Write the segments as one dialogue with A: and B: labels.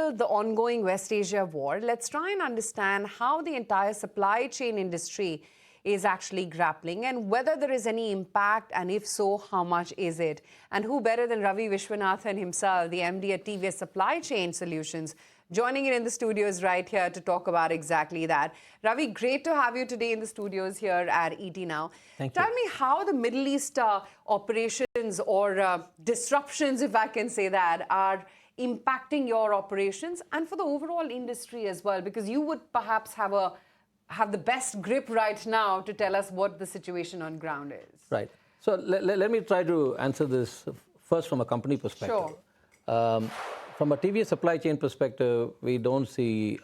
A: amidst the ongoing West Asia war, let's try and understand how the entire supply chain industry is actually grappling and whether there is any impact, and if so, how much is it? And who better than Ravi Vishwanathan himself, the MD at TVS Supply Chain Solutions, joining in the studios right here to talk about exactly that. Ravi, great to have you today in the studios here at ET Now.
B: Thank you.
A: Tell me how the Middle East operations or disruptions, if I can say that, are impacting your operations and for the overall industry as well, because you would perhaps have the best grip right now to tell us what the situation on ground is.
B: Right. So let me try to answer this first from a company perspective.
A: Sure.
B: From a TVS supply chain perspective, we don't see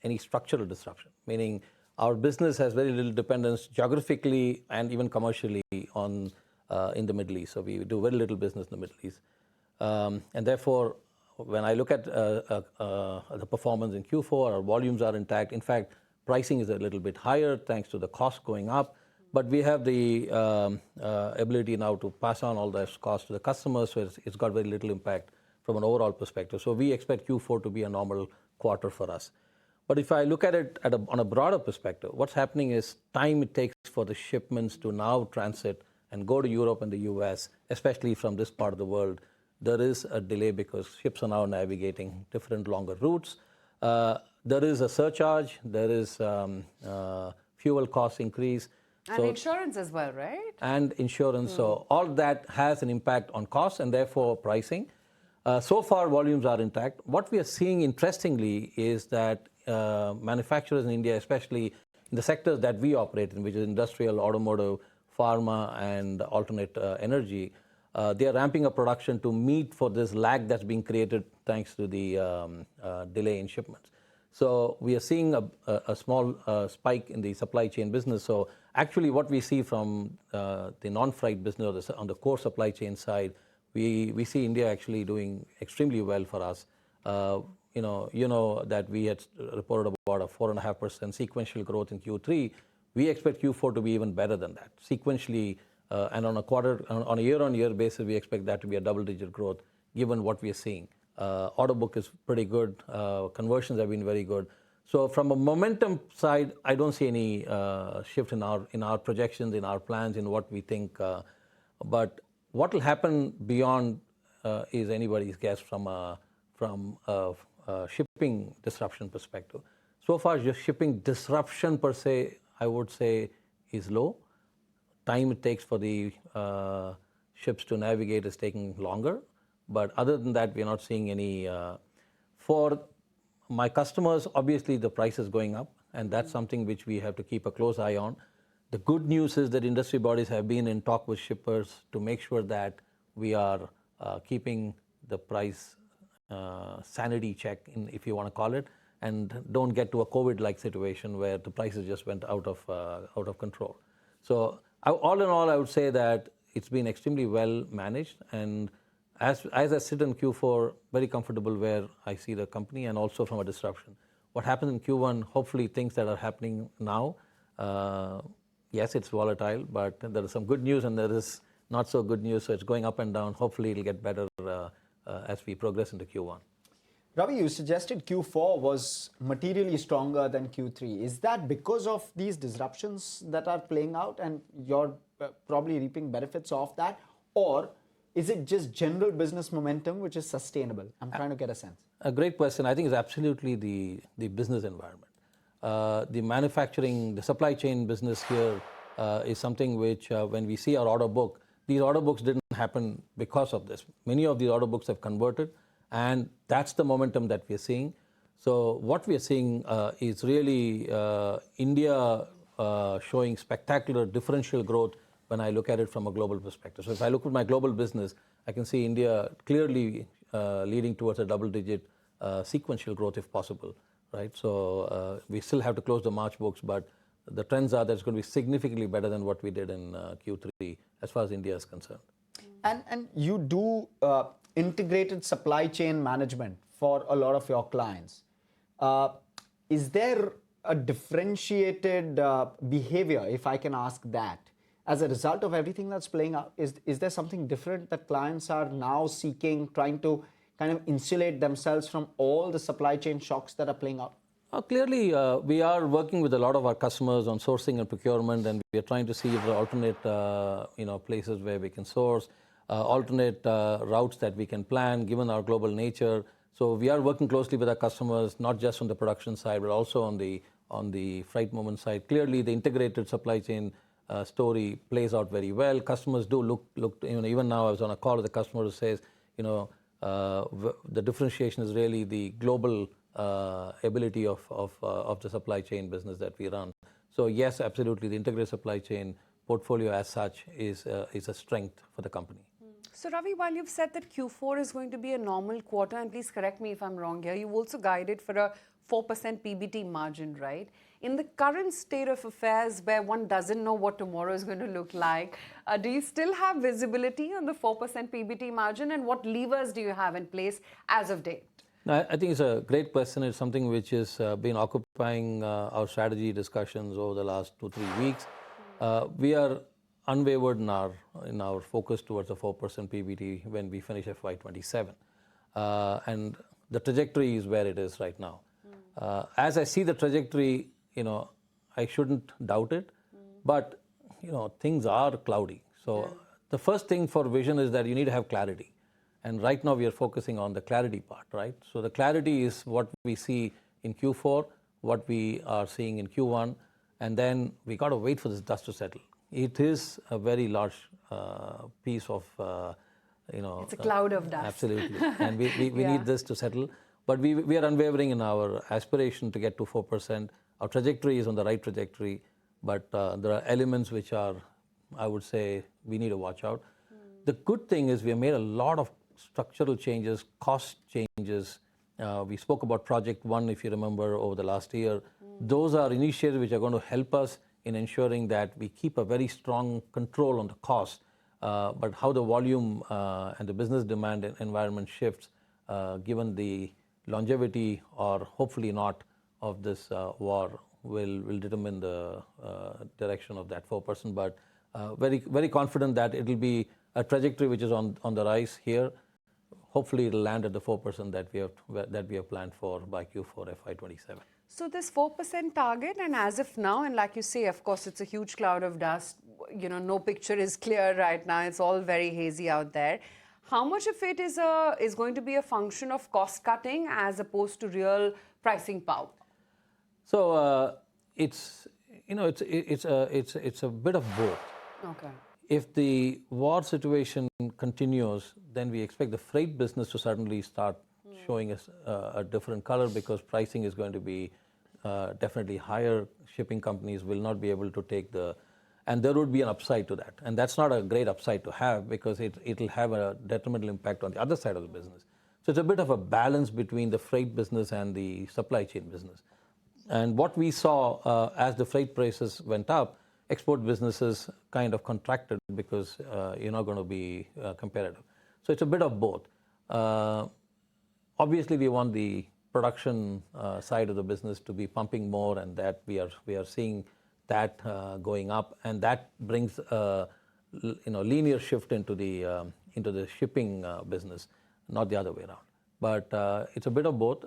B: any structural disruption, meaning our business has very little dependence geographically and even commercially on in the Middle East. So we do very little business in the Middle East. And therefore, when I look at the performance in Q4, our volumes are intact. In fact, pricing is a little bit higher thanks to the cost going up. But we have the ability now to pass on all those costs to the customers, so it's got very little impact from an overall perspective. So we expect Q4 to be a normal quarter for us. But if I look at it on a broader perspective, what's happening is time it takes for the shipments to now transit and go to Europe and the US, especially from this part of the world. There is a delay because ships are now navigating different longer routes. There is a surcharge, there is fuel cost increase.
A: And insurance as well, right?
B: And insurance. So all that has an impact on cost and therefore pricing. So far, volumes are intact. What we are seeing, interestingly, is that manufacturers in India, especially in the sectors that we operate in, which is industrial, automotive, pharma, and alternate energy, they are ramping up production to meet for this lag that's being created thanks to the delay in shipments. So we are seeing a small spike in the supply chain business. So actually what we see from the non-freight business on the core supply chain side, we see India actually doing extremely well for us. You know that we had reported about a 4.5% sequential growth in Q3. We expect Q4 to be even better than that. Sequentially, and on a year-on-year basis, we expect that to be a double-digit growth, given what we are seeing. Order book is pretty good. Conversions have been very good. So from a momentum side, I don't see any shift in our projections, in our plans, in what we think. But what will happen beyond is anybody's guess from a shipping disruption perspective. So far, just shipping disruption per se, I would say, is low. Time it takes for the ships to navigate is taking longer. But other than that, we're not seeing any. For my customers, obviously, the price is going up, and that's something which we have to keep a close eye on. The good news is that industry bodies have been in talk with shippers to make sure that we are keeping the price sanity check, if you want to call it, and don't get to a COVID-like situation where the prices just went out of control. So all in all, I would say that it's been extremely well managed, and as I sit in Q4, very comfortable where I see the company and also from a disruption. What happens in Q1, hopefully things that are happening now, yes, it's volatile, but there is some good news and there is not so good news, so it's going up and down. Hopefully it'll get better as we progress into Q1.
C: Ravi, you suggested Q4 was materially stronger than Q3. Is that because of these disruptions that are playing out and you're probably reaping benefits of that? Or is it just general business momentum which is sustainable? I'm trying to get a sense.
B: A great question. I think it's absolutely the business environment. The manufacturing, the supply chain business here is something which when we see our order book, these order books didn't happen because of this. Many of these order books have converted, and that's the momentum that we're seeing. So what we're seeing is really India showing spectacular differential growth when I look at it from a global perspective. So if I look at my global business, I can see India clearly leading towards a double-digit sequential growth if possible, right? So we still have to close the March books, but the trends are that it's going to be significantly better than what we did in Q3 as far as India is concerned.
C: And you do integrated supply chain management for a lot of your clients. Is there a differentiated behavior, if I can ask that, as a result of everything that's playing out? Is there something different that clients are now seeking, trying to kind of insulate themselves from all the supply chain shocks that are playing out?
B: Clearly, we are working with a lot of our customers on sourcing and procurement, and we are trying to see if there are alternate, places where we can source, alternate routes that we can plan, given our global nature. So we are working closely with our customers, not just on the production side, but also on the freight movement side. Clearly, the integrated supply chain story plays out very well. Customers do look. Even now, I was on a call with a customer who says, the differentiation is really the global ability of the supply chain business that we run. So yes, absolutely, the integrated supply chain portfolio as such is a strength for the company.
A: So Ravi, while you've said that Q4 is going to be a normal quarter, and please correct me if I'm wrong here, you've also guided for a 4% PBT margin, right? In the current state of affairs where one doesn't know what tomorrow is going to look like, do you still have visibility on the 4% PBT margin, and what levers do you have in place as of date?
B: No, I think it's a great question. It's something which has been occupying our strategy discussions over the last 2-3 weeks. We are unwavered in our focus towards a 4% PBT when we finish FY27, and the trajectory is where it is right now. As I see the trajectory, I shouldn't doubt it, but things are cloudy. So the first thing for vision is that you need to have clarity. And right now we are focusing on the clarity part, right? So the clarity is what we see in Q4, what we are seeing in Q1, and then we got to wait for this dust to settle. It is a very large piece of,
A: It's a cloud of dust.
B: Absolutely. And we need this to settle. But we are unwavering in our aspiration to get to 4%. Our trajectory is on the right trajectory, but there are elements which are, I would say, we need to watch out. The good thing is we have made a lot of structural changes, cost changes. We spoke about Project One, if you remember, over the last year. Those are initiatives which are going to help us in ensuring that we keep a very strong control on the cost. But how the volume and the business demand environment shifts, given the longevity or hopefully not of this war, will determine the direction of that 4%. But very, very confident that it will be a trajectory which is on the rise here. Hopefully, it will land at the 4% that we have planned for by Q4 FY27.
A: So this 4% target, and as of now, and like you say, of course, it's a huge cloud of dust. No picture is clear right now. It's all very hazy out there. How much of it is going to be a function of cost cutting as opposed to real pricing power?
B: So it's a bit of both.
A: Okay.
B: If the war situation continues, then we expect the freight business to suddenly start showing us a different color, because pricing is going to be definitely higher. Shipping companies will not be able to take and there would be an upside to that. And that's not a great upside to have, because it'll have a detrimental impact on the other side of the business. So it's a bit of a balance between the freight business and the supply chain business. And what we saw as the freight prices went up, export businesses kind of contracted because you're not going to be competitive. So it's a bit of both. Obviously, we want the production side of the business to be pumping more, and that we are seeing that going up, and that brings a linear shift into the shipping business, not the other way around. But it's a bit of both.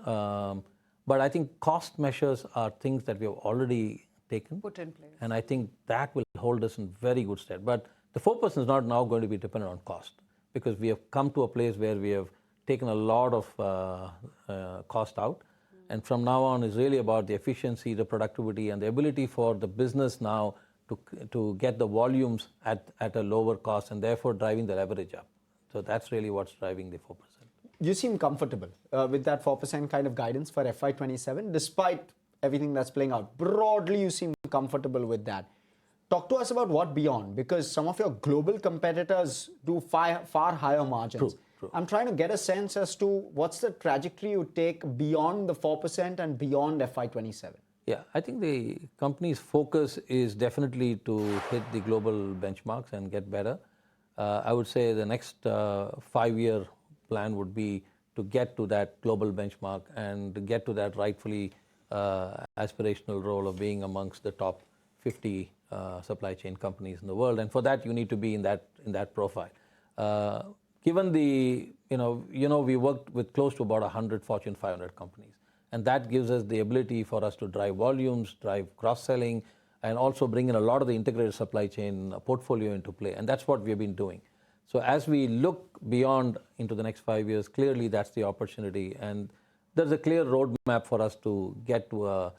B: But I think cost measures are things that we have already taken.
A: Put in place.
B: And I think that will hold us in very good stead. But the 4% is not now going to be dependent on cost, because we have come to a place where we have taken a lot of cost out. And from now on, it's really about the efficiency, the productivity, and the ability for the business now to get the volumes at a lower cost, and therefore driving the leverage up. So that's really what's driving the 4%.
C: You seem comfortable with that 4% kind of guidance for FY27, despite everything that's playing out. Broadly, you seem comfortable with that. Talk to us about what beyond, because some of your global competitors do far higher margins.
B: True.
C: I'm trying to get a sense as to what's the trajectory you take beyond the 4% and beyond FY27.
B: Yeah, I think the company's focus is definitely to hit the global benchmarks and get better. I would say the next 5-year plan would be to get to that global benchmark and to get to that rightfully aspirational role of being amongst the top 50 supply chain companies in the world. And for that, you need to be in that profile. given the, we worked with close to about 100 Fortune 500 companies. And that gives us the ability for us to drive volumes, drive cross-selling, and also bring in a lot of the integrated supply chain portfolio into play. And that's what we've been doing. So as we look beyond into the next 5 years, clearly that's the opportunity. And there's a clear roadmap for us to get to a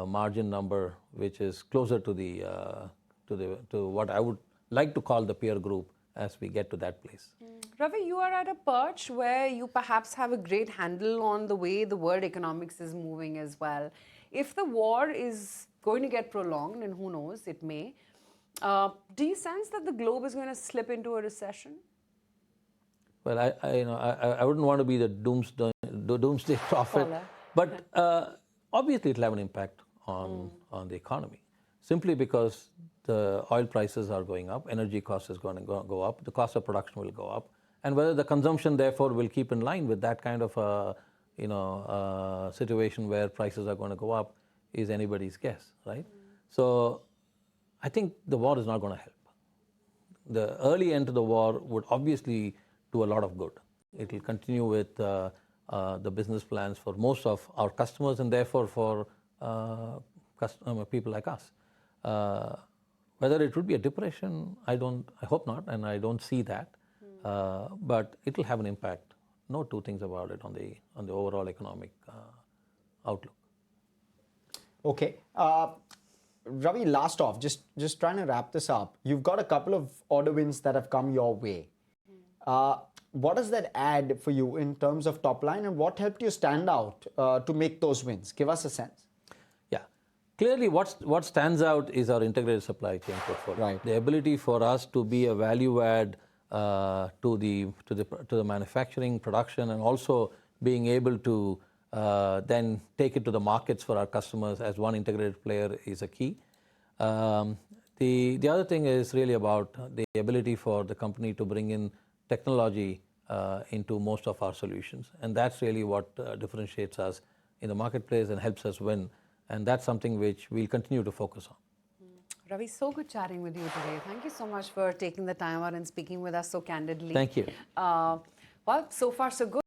B: margin number which is closer to what I would like to call the peer group as we get to that place.
A: Ravi, you are at a perch where you perhaps have a great handle on the way the world economics is moving as well. If the war is going to get prolonged, and who knows, it may, do you sense that the globe is going to slip into a recession?
B: Well, I wouldn't want to be the doomsday prophet, but obviously it'll have an impact on the economy, simply because the oil prices are going up, energy costs is going to go up, the cost of production will go up, and whether the consumption therefore will keep in line with that kind of a situation where prices are going to go up is anybody's guess, right? So I think the war is not going to help. The early end to the war would obviously do a lot of good. It will continue with the business plans for most of our customers and therefore for people like us. Whether it would be a depression, I hope not, and I don't see that. But it will have an impact. No two things about it on the overall economic outlook.
C: Okay. Ravi, last off, just trying to wrap this up. You've got a couple of order wins that have come your way. What does that add for you in terms of top line, and what helped you stand out to make those wins? Give us a sense.
B: Yeah, clearly what stands out is our integrated supply chain portfolio.
C: Right.
B: The ability for us to be a value add to the manufacturing production, and also being able to then take it to the markets for our customers as one integrated player is a key. The other thing is really about the ability for the company to bring in technology into most of our solutions. And that's really what differentiates us in the marketplace and helps us win. And that's something which we'll continue to focus on.
A: Ravi, so good chatting with you today. Thank you so much for taking the time out and speaking with us so candidly.
B: Thank you.
A: Well, so far so good.